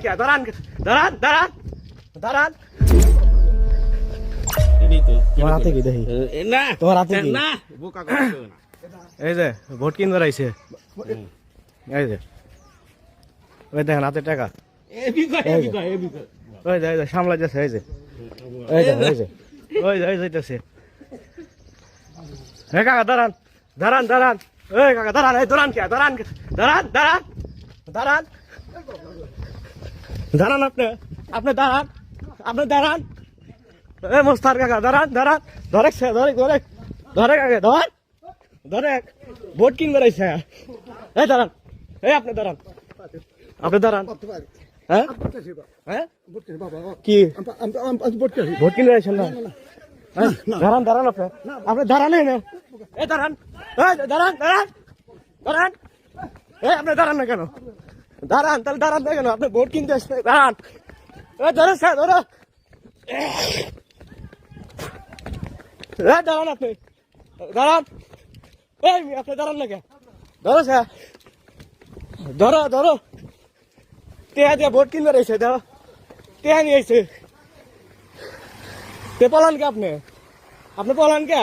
দাঁড়ান দাঁড়ান দাঁড়ান দাঁড়ান তোমার হাতে কি দেখি না তোমার হাতে কি না বোকা করছো না এই যে ভোট কিনবার আইছে এই যে ওই দেখেন হাতে টাকা ওই যে সামলাই যাচ্ছে এই যে এই যে ওই যে ওই যে ওই যাইতেছে হে কাকা দাঁড়ান দাঁড়ান দাঁড়ান এই কাকা দাঁড়ান এই দাঁড়ান কে দাঁড়ান দাঁড়ান দাঁড়ান দাঁড়ান দাঁড়ান আপনি দাঁড়ান আপনি দাঁড়ান এ মোস্তার কাকা দাঁড়ান দাঁড়ান ধরে ধরে ধরে ধরে কাকা ধর ধরে ভোট কিনবে রয়েছে এই দাঁড়ান এই আপনি দাঁড়ান হ্যাঁ হ্যাঁ কি ভোট কিনবে রয়েছেন না দাঁড়ান দাঁড়ান আপনি দাঁড়ান এই দাঁড়ান দাঁড়ান দাঁড়ান দাঁড়ান এই আপনি দাঁড়ান না কেন দাঁড়ান তাহলে দাঁড়ান না কেন আপনি ভোট কিনতে আসছে দাঁড়ান ধরো স্যার ধরো দাঁড়ান আপনি দাঁড়ান এই আপনি দাঁড়ান না কেন ধরো স্যার ধরো ধরো টেহা দিয়ে ভোট কিনবে রয়েছে ধরো টেহা নিয়ে এসে তে পলান কে আপনি পলান কে